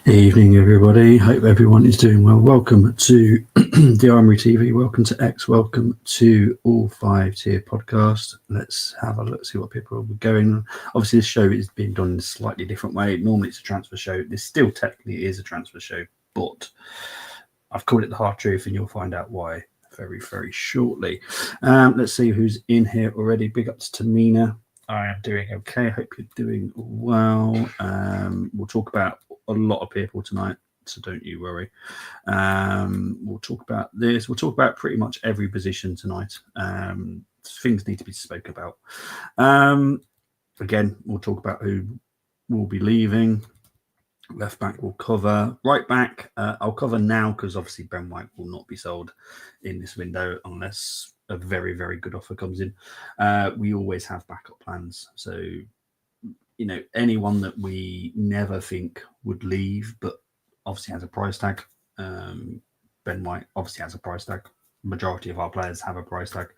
Evening, everybody. Hope everyone is doing well. Welcome to the Armory TV. Welcome to X. Welcome to All Five Tier Podcast. Let's have a look, see what people are going. Obviously, this show is being done in a slightly different way. Normally, it's a transfer show. This still technically is a transfer show, but I've called it the hard truth, and you'll find out why very, very shortly. Let's see who's in here already. Big ups to Mina. I am doing okay. Hope you're doing well. We'll talk about a lot of people tonight, so don't you worry. We'll talk about this. We'll talk about pretty much every position tonight. Things need to be spoke about. Again, we'll talk about who will be leaving. Left back will cover. Right back, I'll cover now because obviously Ben White will not be sold in this window unless a very, very good offer comes in. We always have backup plans. So, you know, anyone that we never think would leave, but obviously has a price tag. Ben White obviously has a price tag. Majority of our players have a price tag.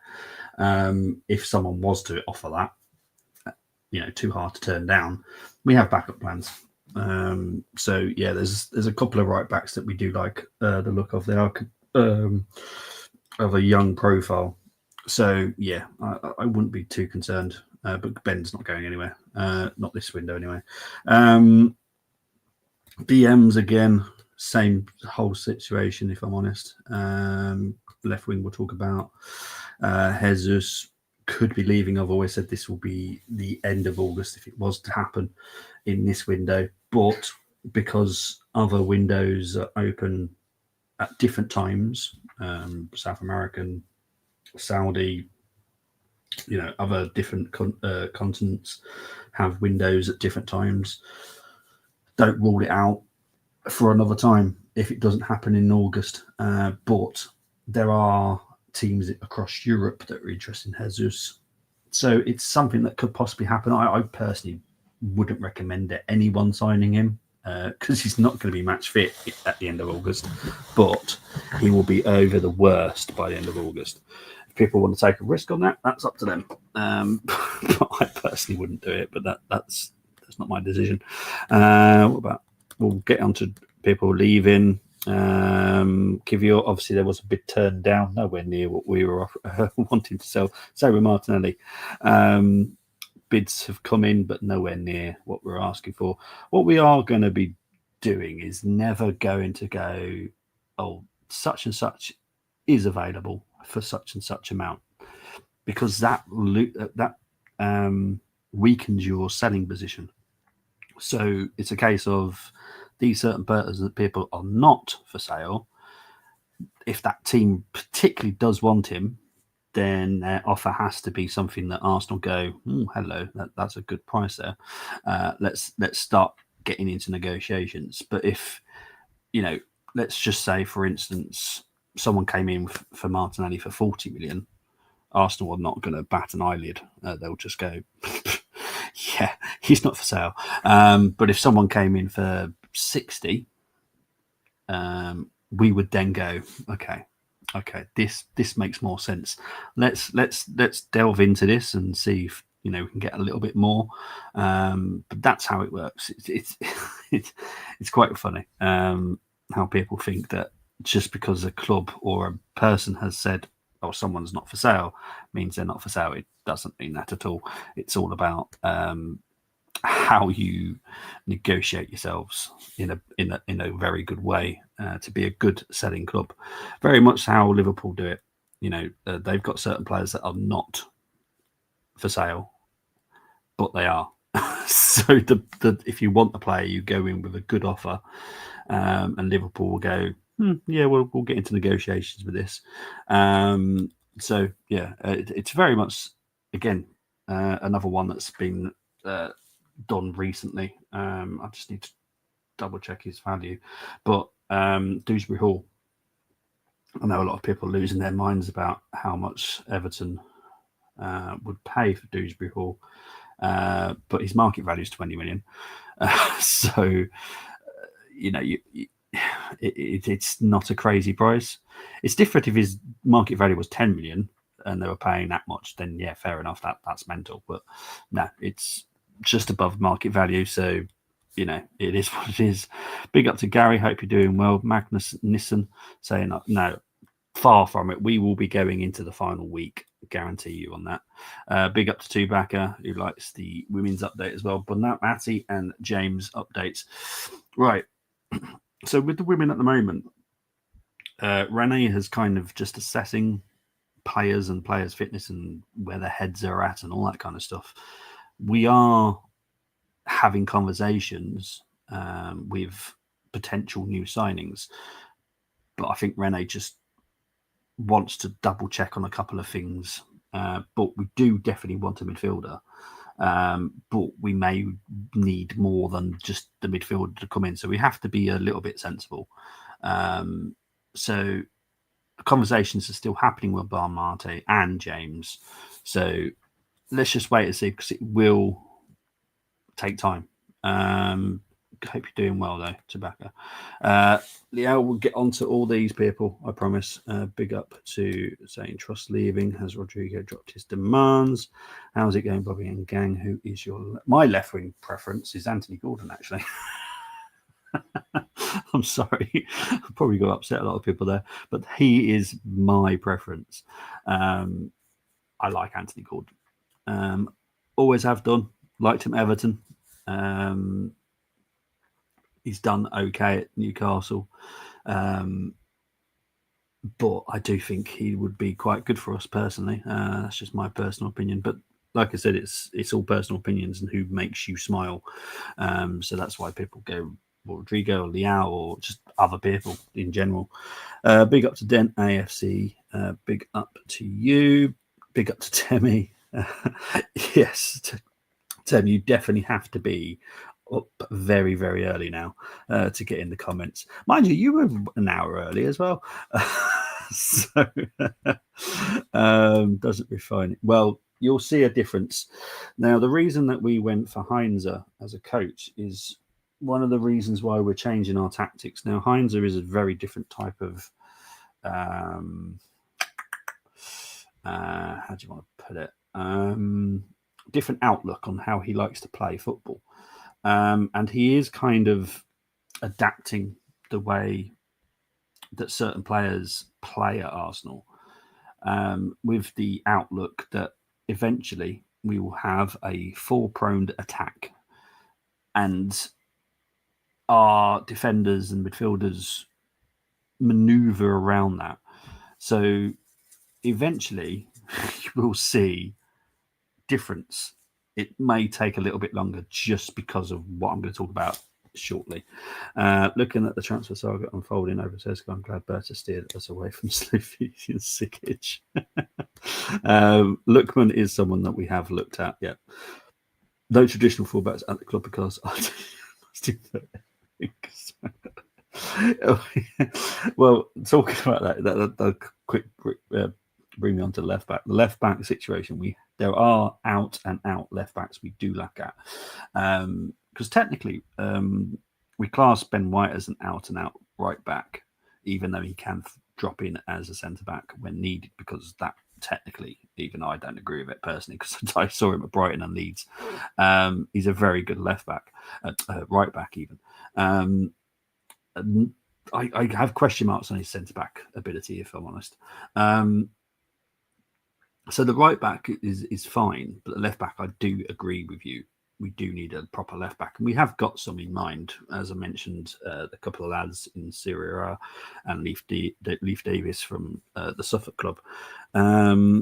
If someone was to offer that, you know, too hard to turn down, we have backup plans. So yeah, there's a couple of right backs that we do like the look of. They are of a young profile. So yeah, I wouldn't be too concerned. But Ben's not going anywhere. Not this window anyway. BMs again, same whole situation. If I'm honest, left wing we'll talk about. Jesus could be leaving. I've always said this will be the end of August if it was to happen in this window, but because other windows are open at different times, South American, Saudi, you know, other different continents have windows at different times. Don't rule it out for another time if it doesn't happen in August. But there are teams across Europe that are interested in Jesus. So it's something that could possibly happen. I personally wouldn't recommend anyone signing him because he's not going to be match fit at the end of August, but he will be over the worst by the end of August. If people want to take a risk on that, that's up to them. But I personally wouldn't do it, but that's not my decision. What about? We'll get on to people leaving. Kivior, obviously there was a big turn down, nowhere near what we were wanting to sell. So with Martinelli, bids have come in, but nowhere near what we're asking for. What we are going to be doing is never going to go, oh, such and such is available for such and such amount, because that weakens your selling position. So it's a case of these certain players that people are not for sale. If that team particularly does want him, then their offer has to be something that Arsenal go, hello, that's a good price there. Let's start getting into negotiations. But if, you know, let's just say, for instance, someone came in for Martinelli for 40 million, Arsenal are not going to bat an eyelid. They'll just go, yeah, he's not for sale. But if someone came in for 60, we would then go, okay, this makes more sense. Let's delve into this and see if, you know, we can get a little bit more. But that's how it works. It's quite funny how people think that just because a club or a person has said, oh, someone's not for sale, means they're not for sale. It doesn't mean that at all. It's all about how you negotiate yourselves in a very good way to be a good selling club. Very much how Liverpool do it. You know, they've got certain players that are not for sale, but they are. So if you want the player, you go in with a good offer, and Liverpool will go, yeah, we'll get into negotiations with this. So yeah, it's very much, again, another one that's been done recently. I just need to double check his value, but Dewsbury Hall, I know a lot of people are losing their minds about how much Everton would pay for Dewsbury Hall, but his market value is 20 million. So you know, it's not a crazy price. It's different if his market value was 10 million and they were paying that much, then yeah, fair enough, that's mental. But no, it's just above market value, so it is what it is. Big up to Gary. Hope you're doing well. Magnus Nissen saying, no, far from it. We will be going into the final week. Guarantee you on that. Big up to Tubaka, who likes the women's update as well. But now Matty and James updates. Right. So with the women at the moment, Renee has kind of just assessing players and players' fitness and where their heads are at and all that kind of stuff. We are having conversations with potential new signings, but I think Renee just wants to double check on a couple of things. But we do definitely want a midfielder. But we may need more than just the midfielder to come in. So we have to be a little bit sensible. So the conversations are still happening with Barmarte and James. So let's just wait and see, because it will take time. Hope you're doing well, though, Tobacco. Leo will get on to all these people, I promise. Big up to saying Trust leaving. Has Rodrigo dropped his demands? How's it going, Bobby and gang? Who is my left wing preference is Anthony Gordon, actually. I'm sorry. I probably got upset a lot of people there, but he is my preference. I like Anthony Gordon. Always have done. Liked him at Everton. He's done okay at Newcastle. But I do think he would be quite good for us personally. That's just my personal opinion. But like I said, it's all personal opinions and who makes you smile. So that's why people go Rodrigo or Leao or just other people in general. Big up to Dent AFC. Big up to you. Big up to Temi. Yes, Tim, you definitely have to be up very, very early now to get in the comments. Mind you were an hour early as well. So doesn't refine it. Well, you'll see a difference. Now, the reason that we went for Heinze as a coach is one of the reasons why we're changing our tactics. Now, Heinze is a very different type of how do you want to put it? Different outlook on how he likes to play football. And he is kind of adapting the way that certain players play at Arsenal with the outlook that eventually we will have a four-pronged attack and our defenders and midfielders maneuver around that. So eventually you will see difference. It may take a little bit longer just because of what I'm going to talk about shortly. Looking at the transfer saga unfolding over Tesco, I'm glad Berta steered us away from Sloofy and Sikic. Lookman is someone that we have looked at, yeah. No traditional fullbacks at the club because I do well, talking about that quick bring me on to left back. The left back situation, there are out and out left backs we do lack at, because technically we class Ben White as an out and out right back, even though he can drop in as a centre back when needed, because that technically, even I don't agree with it personally, because I saw him at Brighton and Leeds. He's a very good left back, right back even. I have question marks on his centre back ability, if I'm honest. So the right back is fine, but the left back, I do agree with you. We do need a proper left back, and we have got some in mind, as I mentioned. A couple of lads in Syria and Leif Davis from the Suffolk club.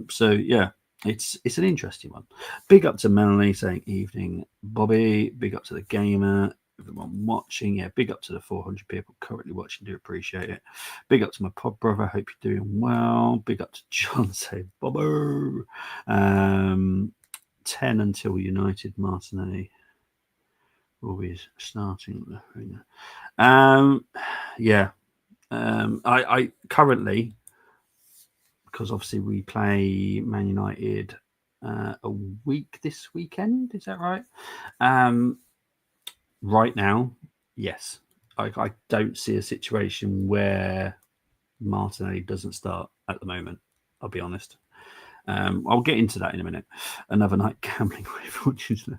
So yeah, it's an interesting one. Big up to Melanie saying evening, Bobby. Big up to the gamer. Everyone watching, yeah, big up to the 400 people currently watching, do appreciate it. Big up to my pod brother, hope you're doing well. Big up to John, say Bobbo. 10 until United. Martinelli will be starting. Yeah, I currently, because obviously we play Man United a week this weekend, is that right? Right now, yes. I don't see a situation where Martinelli doesn't start at the moment, I'll be honest. I'll get into that in a minute. Another night gambling with fortunes.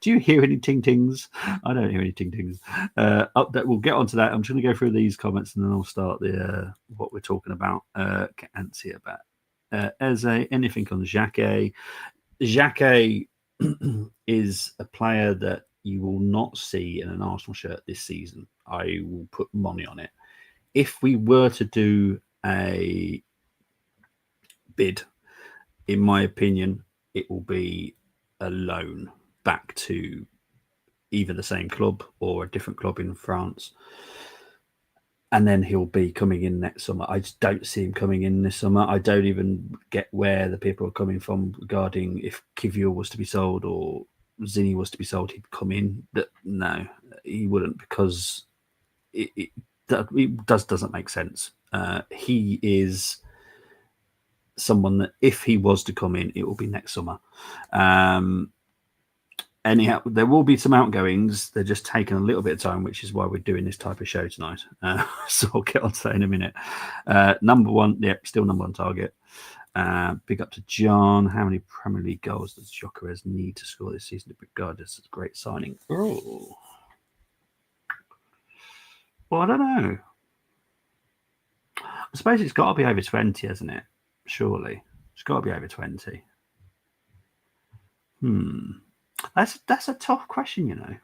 Do you hear any ting tings? I don't hear any ting tings. We'll get onto that. I'm just going to go through these comments and then I'll start the what we're talking about. Get antsy about Eze. Anything on Xhaka? Xhaka is a player that you will not see in an Arsenal shirt this season. I will put money on it. If we were to do a bid, in my opinion, it will be a loan back to either the same club or a different club in France. And then he'll be coming in next summer. I just don't see him coming in this summer. I don't even get where the people are coming from regarding if Kivior was to be sold or Zinni was to be sold, he'd come in. But no, he wouldn't, because it doesn't make sense. He is someone that if he was to come in, it will be next summer. Anyhow, there will be some outgoings. They're just taking a little bit of time, which is why we're doing this type of show tonight. So I'll get on to that in a minute. Number one, still number one target. Big up to John. How many Premier League goals does Gyökeres need to score this season to be regarded as a great signing? Oh, well, I don't know. I suppose it's got to be over 20, hasn't it? Surely. It's got to be over 20. That's a tough question, you know.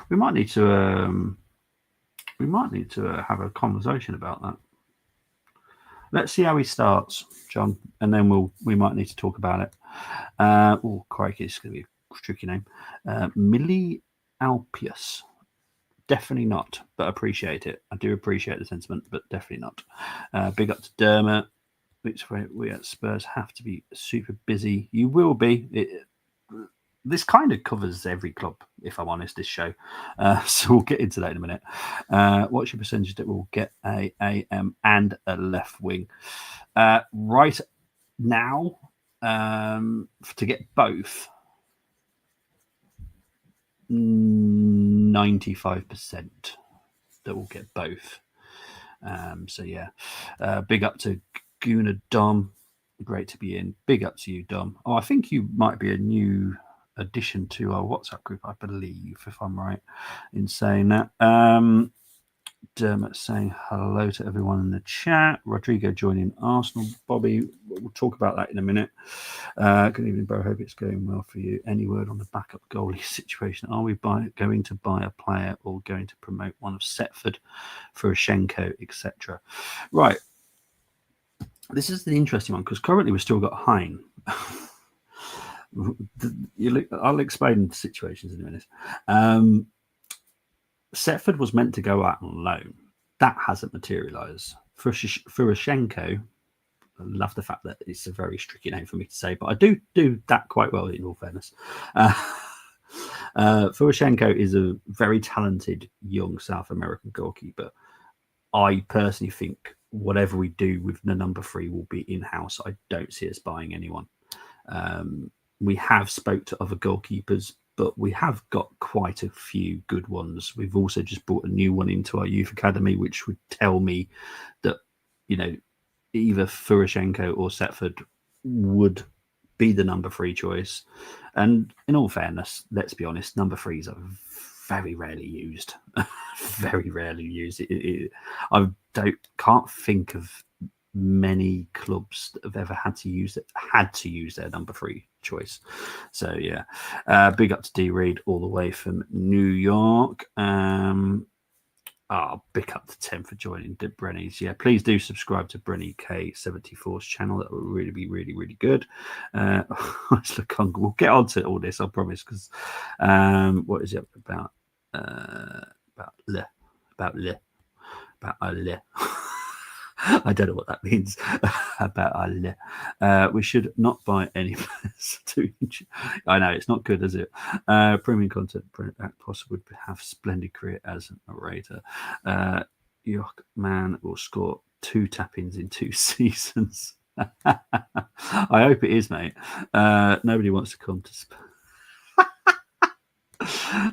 We might need to have a conversation about that. Let's see how he starts, John, and then we might need to talk about it. Oh, crikey, it's going to be a tricky name. Millie Alpius. Definitely not, but appreciate it. I do appreciate the sentiment, but definitely not. Big up to Dermot. Which we at Spurs have to be super busy. You will be. This kind of covers every club, if I'm honest, this show. So we'll get into that in a minute. What's your percentage that we'll get a AM and a left wing? Right now, to get both, 95% that will get both. So yeah, big up to Guna Dom. Great to be in. Big up to you, Dom. Oh, I think you might be a new addition to our WhatsApp group, I believe, if I'm right in saying that. Dermot saying hello to everyone in the chat. Rodrigo joining Arsenal. Bobby, we'll talk about that in a minute. Good evening, bro. Hope it's going well for you. Any word on the backup goalie situation? Are we going to buy a player or going to promote one of Setford, Poroshenko, etc.? Right. This is the interesting one because currently we've still got Hein. I'll explain the situations in a minute. Setford was meant to go out on loan. That hasn't materialised. Poroshenko, I love the fact that it's a very tricky name for me to say, but I do that quite well in all fairness. Poroshenko is a very talented young South American goalkeeper. I personally think whatever we do with the number 3 will be in-house. I don't see us buying anyone. We have spoke to other goalkeepers, but we have got quite a few good ones. We've also just brought a new one into our youth academy, which would tell me that, you know, either Poroshenko or Setford would be the number 3 choice. And in all fairness, let's be honest, number 3s are very rarely used. Very rarely used. Can't think of many clubs that have ever had to use their number 3 choice. So yeah, big up to D Reed all the way from New York. Big up to Tim for joining Brenny's. Yeah, please do subscribe to Brenny K74's channel. That would really be really, really good. We'll get on to all this, I promise, because what is it about? I don't know what that means. About Allah. We should not buy any players. I know it's not good, is it? Premium content possible would have splendid career as a narrator. York man will score 2 tap-ins in 2 seasons. I hope it is, mate. Nobody wants to come to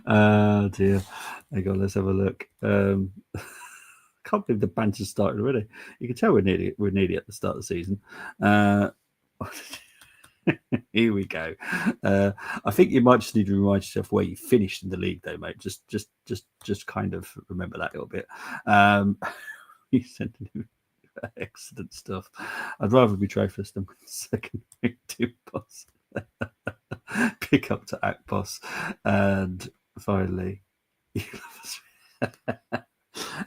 oh dear. Hang on, let's have a look. Can't believe the banter started already. You can tell we're nearly at the start of the season. Here we go. I think you might just need to remind yourself where you finished in the league, though, mate. Just kind of remember that a little bit. You sent excellent stuff. I'd rather be trophless than second to boss. Pick up to Akpos, and finally,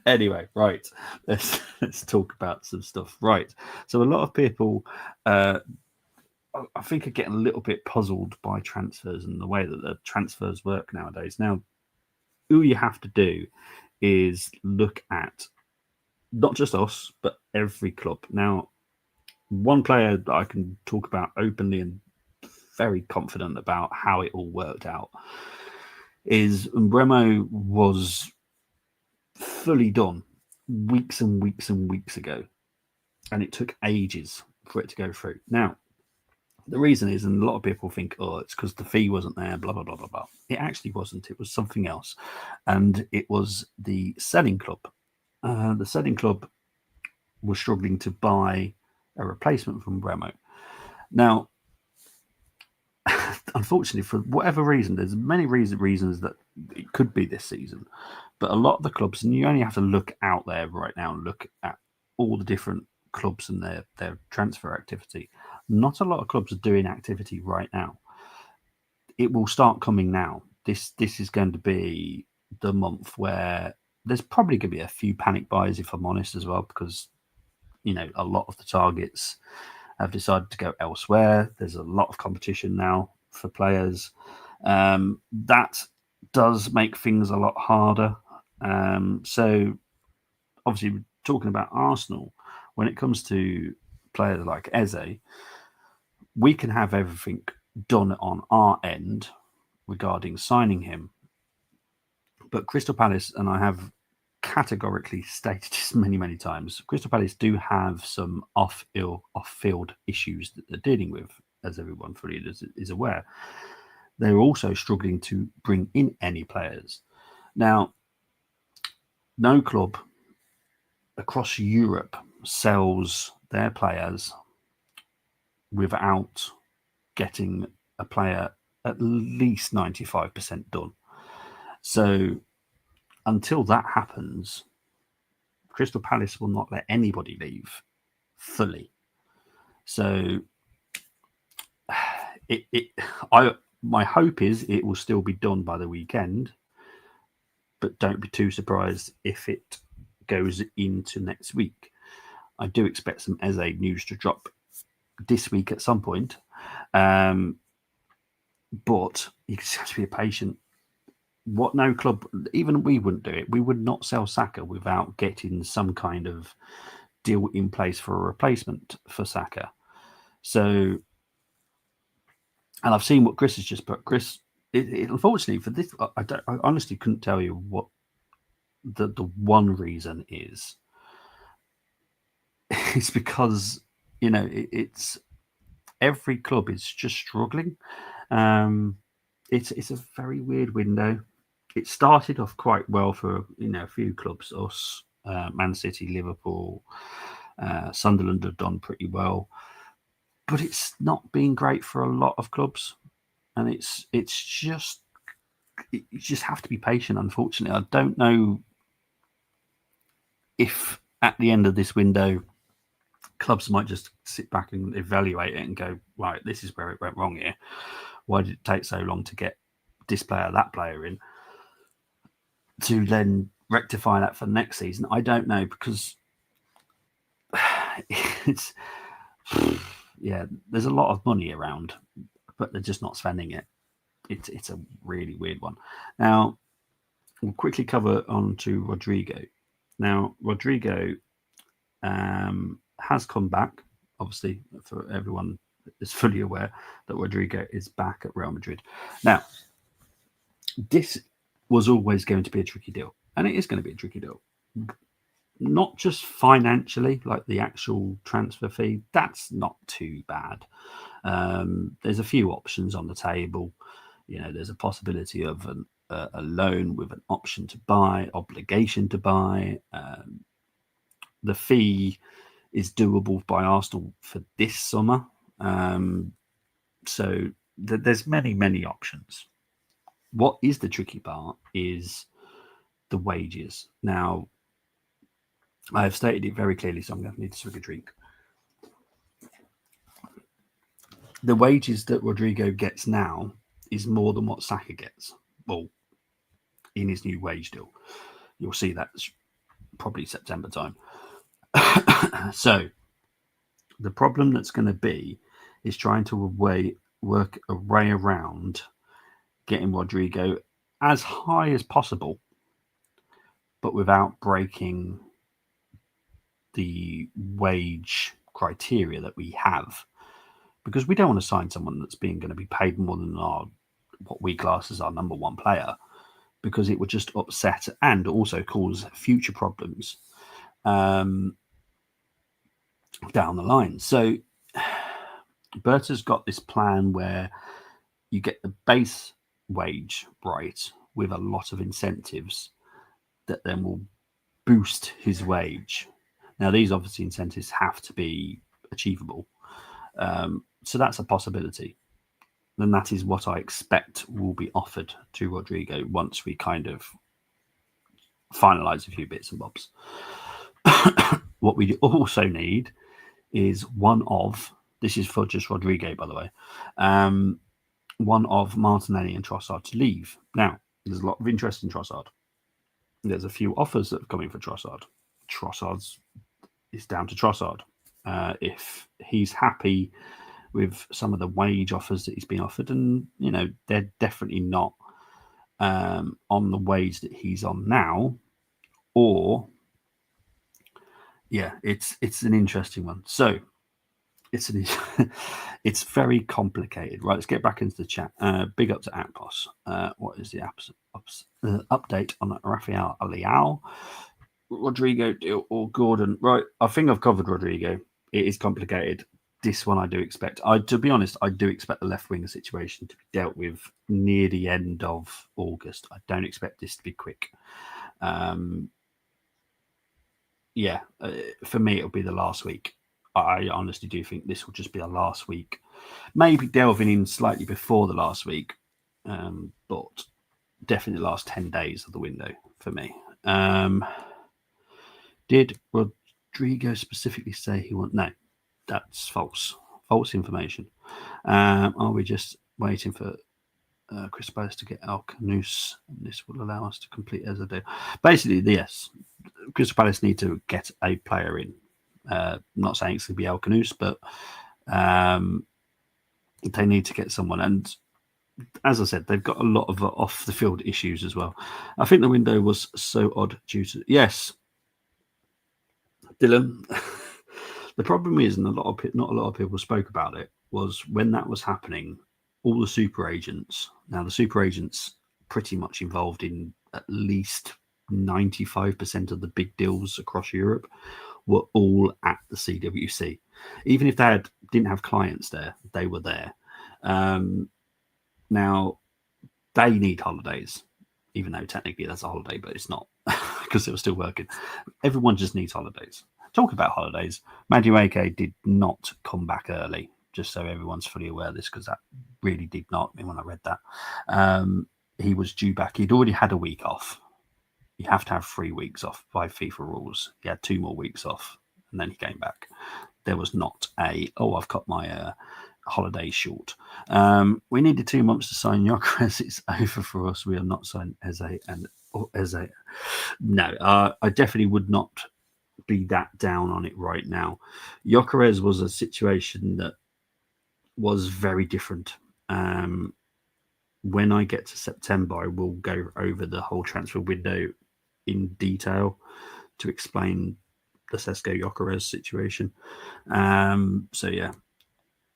anyway, right. Let's talk about some stuff. Right. So a lot of people, I think, are getting a little bit puzzled by transfers and the way that the transfers work nowadays. Now, all you have to do is look at not just us, but every club. Now, one player that I can talk about openly and very confident about how it all worked out is Bremo was fully done weeks and weeks and weeks ago, and it took ages for it to go through. Now, the reason is, and a lot of people think, oh, it's because the fee wasn't there, blah, blah, blah, blah, blah. It actually wasn't. It was something else. And it was the selling club. The selling club was struggling to buy a replacement from Bremo. Now, unfortunately, for whatever reason, there's many reasons that it could be this season. But a lot of the clubs, and you only have to look out there right now and look at all the different clubs and their transfer activity. Not a lot of clubs are doing activity right now. It will start coming now. This is going to be the month where there's probably going to be a few panic buys, if I'm honest, as well, because a lot of the targets have decided to go elsewhere. There's a lot of competition now for players. That does make things a lot harder. So obviously, we're talking about Arsenal. When it comes to players like Eze, we can have everything done on our end regarding signing him. But Crystal Palace, and I have categorically stated this many, many times, Crystal Palace do have some off-field issues that they're dealing with, as everyone fully is aware. They're also struggling to bring in any players. Now, no club across Europe sells their players without getting a player at least 95% done. So until that happens, Crystal Palace will not let anybody leave fully. So my hope is it will still be done by the weekend, but don't be too surprised if it goes into next week. I do expect some Eze news to drop this week at some point, but you just have to be patient. What no club, even we wouldn't do it. We would not sell Saka without getting some kind of deal in place for a replacement for Saka. So, and I've seen what Chris has just put. Chris, unfortunately for this, I honestly couldn't tell you what the one reason is. It's because it's every club is just struggling. It's a very weird window. It started off quite well for a few clubs. Us, Man City, Liverpool, Sunderland have done pretty well, but it's not been great for a lot of clubs, and it's just you just have to be patient. Unfortunately, I don't know if at the end of this window, clubs might just sit back and evaluate it and go, right, this is where it went wrong here. Why did it take so long to get this player, that player in, to then rectify that for next season? I don't know, because it's there's a lot of money around, but they're just not spending it. It's a really weird one. Now, we'll quickly cover on to Rodrigo. Now, Rodrigo has come back, obviously, for everyone is fully aware that Rodrigo is back at Real Madrid. Now, this was always going to be a tricky deal, and it is going to be a tricky deal. Not just financially, like the actual transfer fee, that's not too bad. There's a few options on the table. There's a possibility of a loan with an option to buy, obligation to buy. The fee is doable by Arsenal for this summer. So there's many options. What is the tricky part is the wages. Now, I have stated it very clearly, so I'm going to need to swig a drink. The wages that Rodrigo gets now is more than what Saka gets. Well, in his new wage deal, you'll see that's probably September time. So the problem that's going to be is trying to work a way around getting Rodrigo as high as possible, but without breaking the wage criteria that we have, because we don't want to sign someone that's being going to be paid more than what we class as our number one player, because it would just upset and also cause future problems down the line. So Berta's got this plan where you get the base wage right with a lot of incentives that then will boost his wage. Now, these obviously incentives have to be achievable. So that's a possibility. And that is what I expect will be offered to Rodrigo once we kind of finalize a few bits and bobs. What we also need is this is for just Rodrigo, by the way, one of Martinelli and Trossard to leave. Now, there's a lot of interest in Trossard. There's a few offers that have come in for Trossard. Trossard's is down to Trossard. If he's happy with some of the wage offers that he's been offered, and they're definitely not on the wage that he's on now, or it's an interesting one. So it's very complicated. Right, let's get back into the chat. Big up to Akpos. What is the update on Rafael Leao, Rodrigo or Gordon? Right, I think I've covered Rodrigo. It is complicated. This one I do expect. To be honest, I do expect the left winger situation to be dealt with near the end of August. I don't expect this to be quick. For me, it'll be the last week. I honestly do think this will just be the last week. Maybe delving in slightly before the last week, but definitely the last 10 days of the window for me. Did Rodrigo specifically say he wants? No, that's false. False information. Are we just waiting for Crystal Palace to get El Canus? This will allow us to complete as a deal. Basically, yes. Crystal Palace need to get a player in. I'm not saying it's going to be El Canus, but they need to get someone. And as I said, they've got a lot of off the field issues as well. I think the window was so odd due to Dylan. The problem is, and not a lot of people spoke about it, was when that was happening, all the super agents. Now the super agents pretty much involved in at least 95% of the big deals across Europe were all at the CWC. Even if they didn't have clients there, they were there. Now, they need holidays, even though technically that's a holiday, but it's not because they were still working. Everyone just needs holidays. Talk about holidays. Madueke did not come back early, just so everyone's fully aware of this, because that really did knock me when I read that. He was due back. He'd already had a week off. You have to have 3 weeks off by FIFA rules. He had 2 more weeks off, and then he came back. There was not I've cut my holiday short. We needed 2 months to sign Gyökeres. It's over for us. We have not signed Eze. No, I definitely would not be that down on it right now. Gyökeres was a situation that was very different. When I get to September, I will go over the whole transfer window in detail to explain the Cesc Gyökeres situation.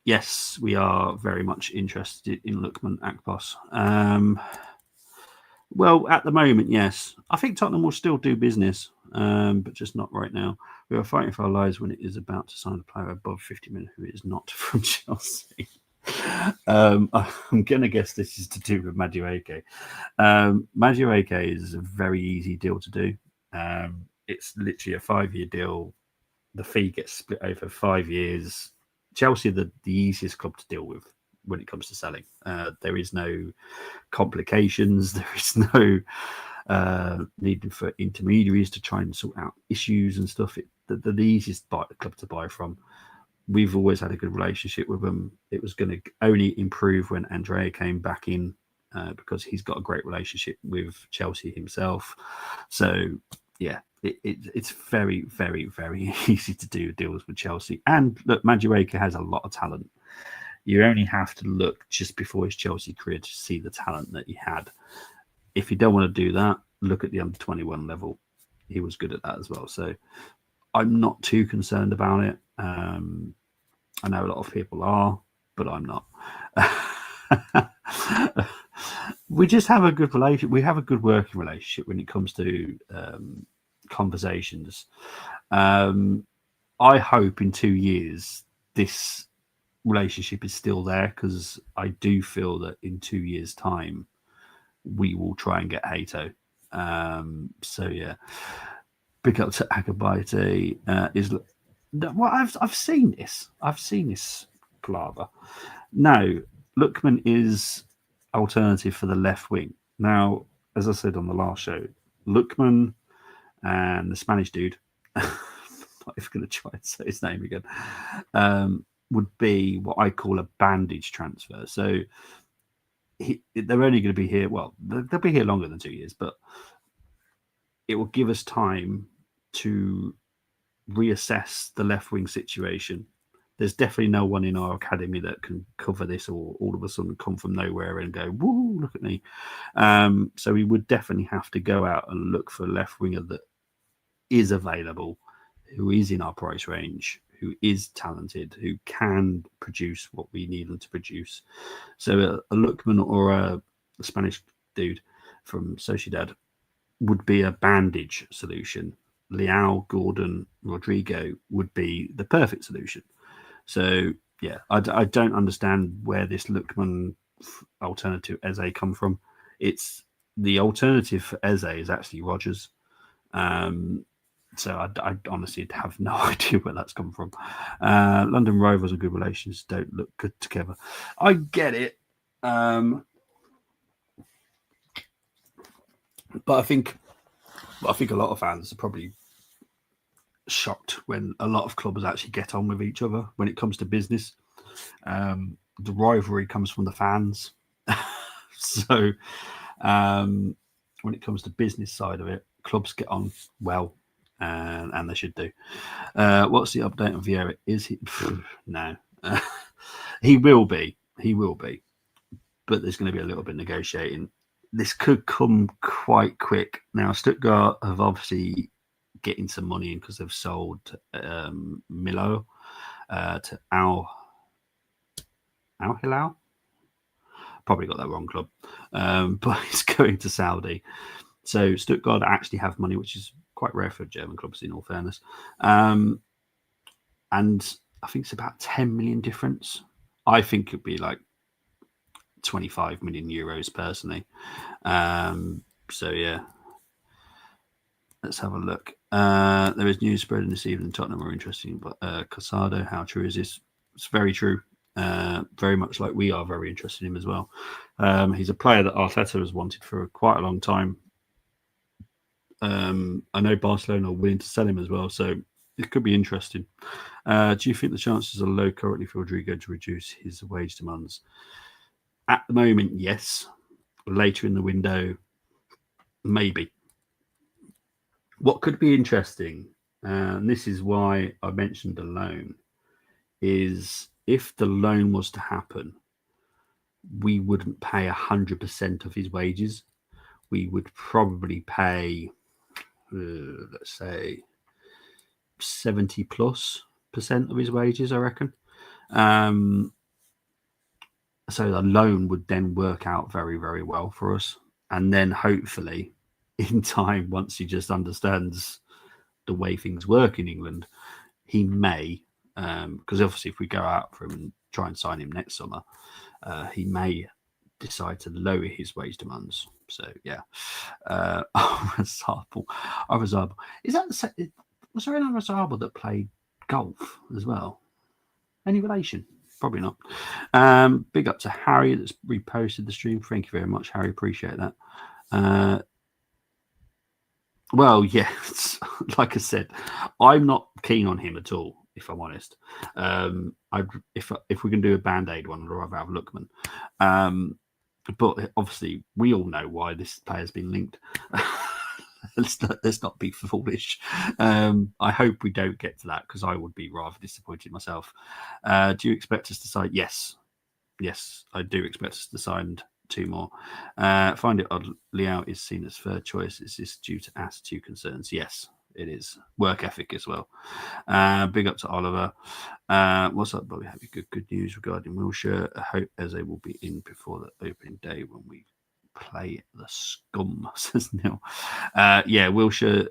Yes, we are very much interested in Lukman Akpos. Well, at the moment, yes. I think Tottenham will still do business, but just not right now. We are fighting for our lives when it is about to sign a player above 50 million who is not from Chelsea. I'm going to guess this is to do with Madueke. Madueke is a very easy deal to do. It's literally a 5-year deal. The fee gets split over 5 years. Chelsea are the easiest club to deal with. when it comes to selling. There is no complications. There is no need for intermediaries to try and sort out issues and stuff. The easiest club to buy from. We've always had a good relationship with them. It was going to only improve when Andrea came back in because he's got a great relationship with Chelsea himself. So, yeah, it's very, very, very easy to do deals with Chelsea. And look, Madueke has a lot of talent. You only have to look just before his Chelsea career to see the talent that he had. If you don't want to do that, look at the under-21 level. He was good at that as well. So I'm not too concerned about it. I know a lot of people are, but I'm not. We just have a good relationship. We have a good working relationship when it comes to conversations. I hope in 2 years this relationship is still there, because I do feel that in 2 years' time we will try and get Hato. So yeah, big up to Akabite. Well, I've seen this. I've seen this palaver. Now, Lookman is alternative for the left wing. Now, as I said on the last show, Lookman and the Spanish dude, I'm not even going to try and say his name again, would be what I call a bandage transfer. So they're only going to be here. Well, they'll be here longer than 2 years, but it will give us time to reassess the left wing situation. There's definitely no one in our academy that can cover this, or all of a sudden come from nowhere and go, "Woo, look at me." So we would definitely have to go out and look for a left winger that is available, who is in our price range, who is talented, who can produce what we need them to produce. So a Lookman or a Spanish dude from Sociedad would be a bandage solution. Leao, Gordon, Rodrigo would be the perfect solution. So yeah, I don't understand where this Lookman alternative Eze come from. It's the alternative for Eze is actually Rodgers. So I honestly have no idea where that's come from. London Rovers and good relations don't look good together. I get it. But I think a lot of fans are probably shocked when a lot of clubs actually get on with each other when it comes to business. The rivalry comes from the fans. So when it comes to business side of it, clubs get on well, and they should do. What's the update on Vieira? Is he? No. He will be. But there's going to be a little bit of negotiating. This could come quite quick. Now, Stuttgart have obviously getting some money in because they've sold Milo to Al Hilal. Probably got that wrong club, but it's going to Saudi. So Stuttgart actually have money, which is quite rare for German clubs, in all fairness. And I think it's about 10 million difference. I think it'd be like 25 million euros personally. So yeah. Let's have a look. There is news spreading this evening. Tottenham are interesting, but Casado, how true is this? It's very true. Very much like we are very interested in him as well. He's a player that Arteta has wanted for quite a long time. I know Barcelona are willing to sell him as well, so it could be interesting. Do you think the chances are low currently for Rodrigo to reduce his wage demands? At the moment, yes. Later in the window, maybe. What could be interesting, and this is why I mentioned the loan, is if the loan was to happen, we wouldn't pay 100% of his wages. We would probably pay, let's say, 70+% of his wages, I reckon. So the loan would then work out very, very well for us. And then hopefully, in time, once he just understands the way things work in England, he may, because obviously if we go out for him and try and sign him next summer, he may decide to lower his wage demands. So yeah, Arazabal. Is that was there an Arazabal that played golf as well? Any relation? Probably not. Big up to Harry that's reposted the stream. Thank you very much, Harry. Appreciate that. Well, yeah, like I said, I'm not keen on him at all, if I'm honest. If we can do a Band-Aid one, I'd rather have Lookman. But obviously, we all know why this player's been linked. Let's not be foolish. I hope we don't get to that because I would be rather disappointed myself. Do you expect us to sign? Yes, I do expect us to sign 2 more. Find it odd. Liao is seen as third choice. Is this due to attitude concerns? Yes, it is. Work ethic as well. Big up to Oliver. What's up, Bobby? Have you good news regarding Wilshere? I hope Eze will be in before the opening day when we play the Scum, says Neil. Yeah, Wilshere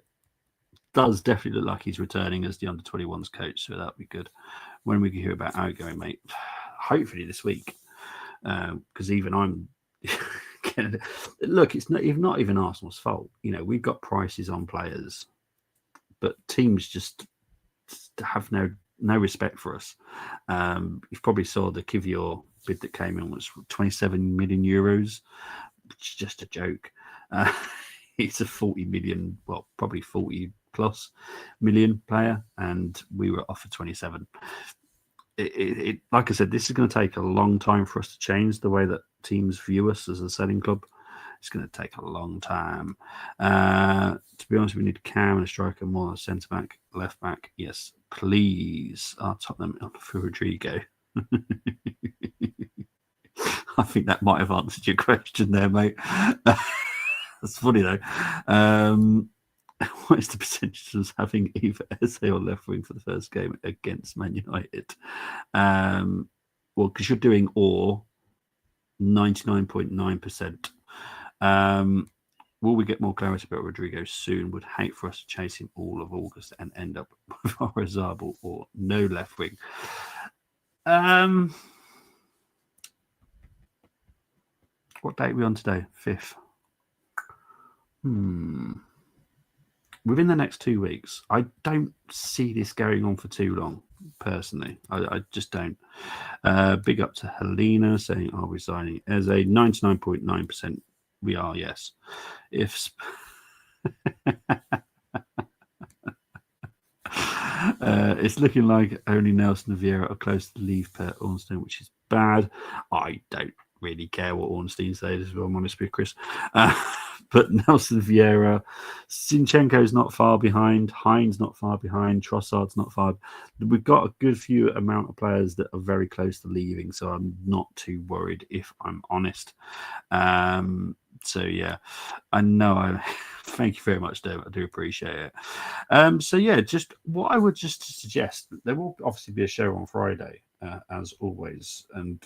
does definitely look like he's returning as the under-21s coach, so that'll be good. When we can hear about outgoing, mate? Hopefully this week, because even I'm look, it's not even Arsenal's fault. You know, we've got prices on players, but teams just have no respect for us. You've probably saw the Kivior bid that came in was 27 million euros, which is just a joke. It's a 40 million, well, probably 40 plus million player, and we were offered 27. It like I said, this is going to take a long time for us to change the way that teams view us as a selling club. It's going to take a long time. To be honest, we need a cam and a striker more than a centre back, left back. Yes, please. I'll top them up for Rodrigo. I think that might have answered your question there, mate. That's funny though. What is the percentage of having either Eze or left wing for the first game against Man United? Well, because you're doing or 99.9%. Will we get more clarity about Rodrigo soon? Would hate for us to chase him all of August and end up with Oyarzabal or no left wing. What date are we on today? 5th. Within the next 2 weeks, I don't see this going on for too long, personally. I just don't. Big up to Helena saying, are we signing as a 99.9%? We are, yes. If it's looking like only Nelson and Vieira are close to leave per Ornstein, which is bad. I don't really care what Ornstein says, if I'm honest with Chris. But Nelson Vieira, Zinchenko's not far behind, Hines not far behind, Trossard's not far. We've got a good few amount of players that are very close to leaving, so I'm not too worried, if I'm honest. So yeah, I know. Thank you very much, Dave. I do appreciate it. So yeah, just what I would just suggest, there will obviously be a show on Friday, as always, and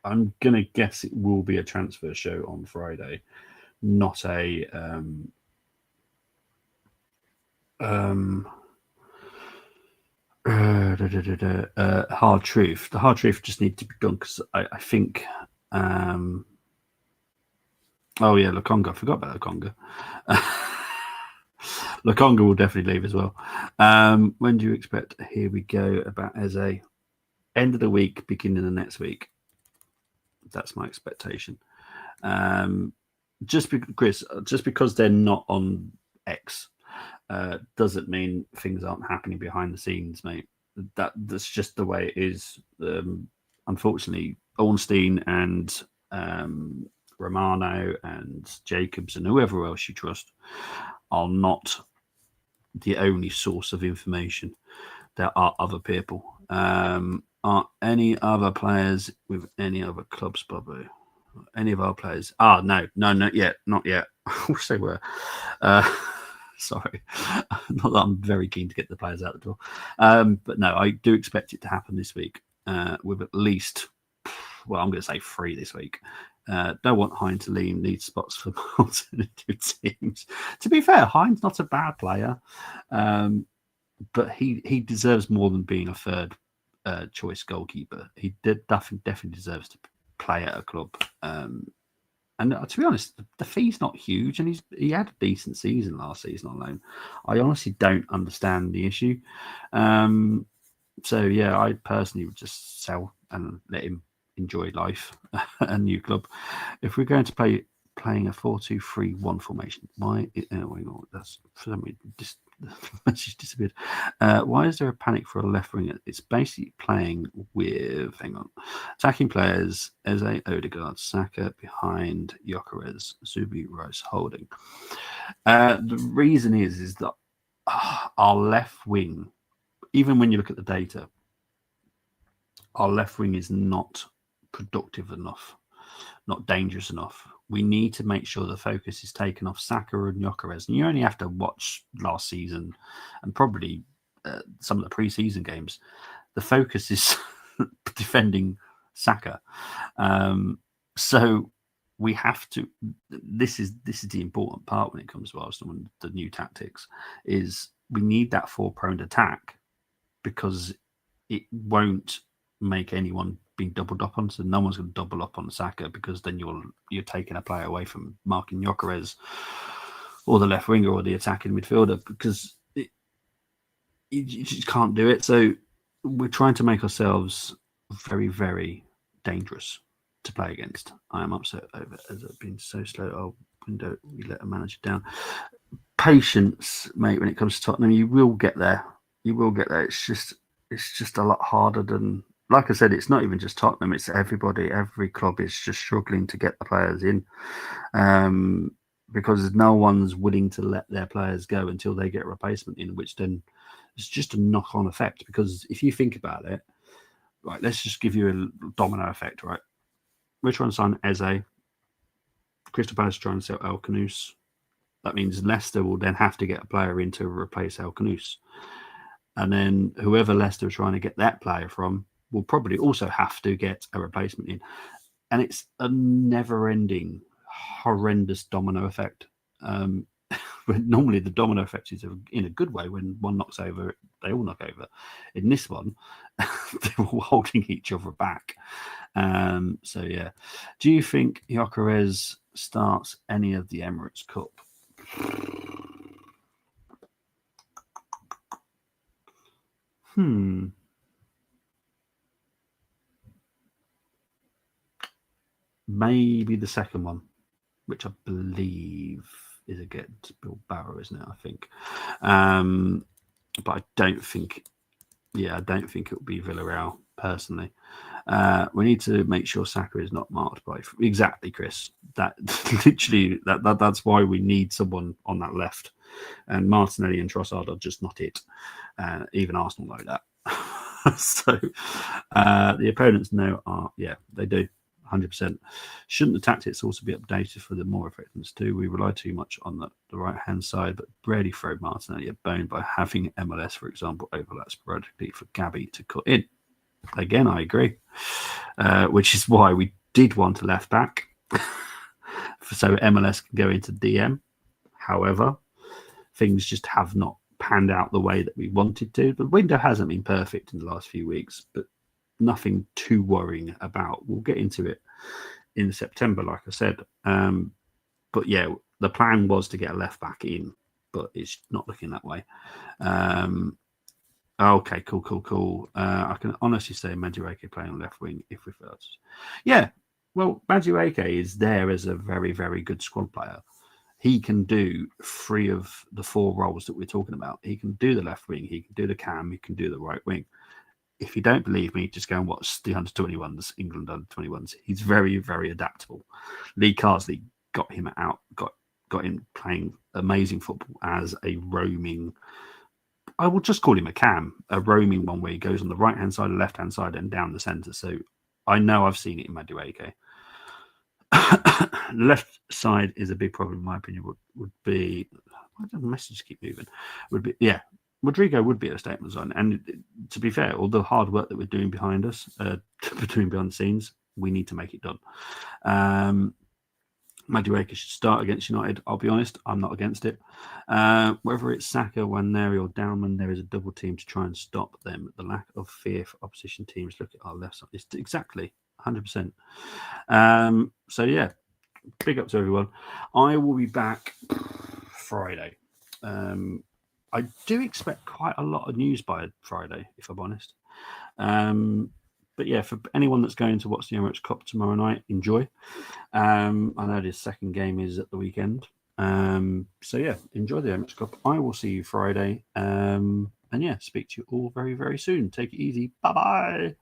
I'm gonna guess it will be a transfer show on Friday, not a hard truth. The hard truth just needs to be done because I think. Oh yeah, Lokonga. I forgot about Lokonga. Lokonga will definitely leave as well. When do you expect? Here we go about Eze. End of the week, beginning of next week. That's my expectation. Chris, just because they're not on X doesn't mean things aren't happening behind the scenes, mate. That's just the way it is. Unfortunately, Ornstein and Romano and Jacobs and whoever else you trust are not the only source of information. There are other people. Are any other players with any other clubs, Bobby? Any of our players? No, not yet. I wish they were. Sorry. Not that I'm very keen to get the players out the door. But no, I do expect it to happen this week with at least, well, I'm going to say 3 this week. Don't want Hines to leave, need spots for alternative teams. To be fair, Hines not a bad player, but he deserves more than being a third choice goalkeeper. He definitely deserves to play at a club. And to be honest, the fee's not huge, and he had a decent season last season on loan. I honestly don't understand the issue. So yeah, I personally would just sell and let him enjoy life, a new club. If we're going to playing a 4-2-3-1 formation, why? That's for some reason the message disappeared. Why is there a panic for a left winger? It's basically playing with attacking players: Eze, Odegaard, Saka behind Gyökeres, Zubi, Rice, Holding. The reason is that our left wing, even when you look at the data, our left wing is not productive enough, not dangerous enough. We need to make sure the focus is taken off Saka and Gyökeres. And you only have to watch last season and probably some of the pre-season games. The focus is defending Saka. So we have to. This is the important part when it comes to Arsenal and the new tactics. Is we need that forward-prone attack because it won't make anyone being doubled up on, so no one's going to double up on Saka because then you're taking a player away from marking Gyökeres or the left winger or the attacking midfielder because you just can't do it. So we're trying to make ourselves very, very dangerous to play against. I am upset over it as I've been so slow. Oh, window, we let a manager down. Patience, mate. When it comes to Tottenham, you will get there. You will get there. It's just a lot harder than. Like I said, it's not even just Tottenham, it's everybody. Every club is just struggling to get the players in because no one's willing to let their players go until they get a replacement in, which then is just a knock-on effect. Because if you think about it, right, let's just give you a domino effect, right? We're trying to sign Eze. Crystal Palace trying to sell El Khanous. That means Leicester will then have to get a player in to replace El Khanous. And then whoever Leicester are trying to get that player from will probably also have to get a replacement in. And it's a never-ending, horrendous domino effect. Normally the domino effect is in a good way. When one knocks over, they all knock over. In this one, they're all holding each other back. So, yeah. Do you think Gyökeres starts any of the Emirates Cup? Maybe the second one, which I believe is against Bilbao, isn't it? I think. But I don't think it will be Villarreal personally. We need to make sure Saka is not marked by exactly, Chris. That literally that's why we need someone on that left. And Martinelli and Trossard are just not it. Even Arsenal know that. So the opponents know they do. 100%. Shouldn't the tactics also be updated for the more effectiveness too? We rely too much on the right-hand side, but rarely throw Martinelli a bone by having MLS, for example, overlap sporadically for Gabby to cut in. Again, I agree, which is why we did want a left-back, so MLS can go into DM. However, things just have not panned out the way that we wanted to. The window hasn't been perfect in the last few weeks, but nothing too worrying about. We'll get into it in September, like I said. But yeah, the plan was to get a left back in, but it's not looking that way. Okay, cool. I can honestly say Madueke playing on left wing if we failed. Yeah, well, Madueke is there as a very, very good squad player. He can do 3 of the 4 roles that we're talking about. He can do the left wing, he can do the cam, he can do the right wing. If you don't believe me, just go and watch the under-21s, England under-21s. He's very, very adaptable. Lee Carsley got him him playing amazing football as a roaming. I will just call him a cam, a roaming one where he goes on the right-hand side, the left-hand side, and down the centre. So I know I've seen it in Madueke. The left side is a big problem, in my opinion. Would be. Why does the message keep moving? Would be Rodrigo would be a statement zone. And to be fair, all the hard work that we're doing behind us, behind the scenes, we need to make it done. Madueke should start against United. I'll be honest, I'm not against it. Whether it's Saka, Nwaneri, or Downman, there is a double team to try and stop them. The lack of fear for opposition teams. Look at our left side. It's exactly 100%. So yeah, big up to everyone. I will be back Friday. I do expect quite a lot of news by Friday, if I'm honest. but yeah, for anyone that's going to watch the Emirates Cup tomorrow night, enjoy. I know the second game is at the weekend. So yeah, enjoy the Emirates Cup. I will see you Friday. And yeah, speak to you all very, very soon. Take it easy. Bye bye.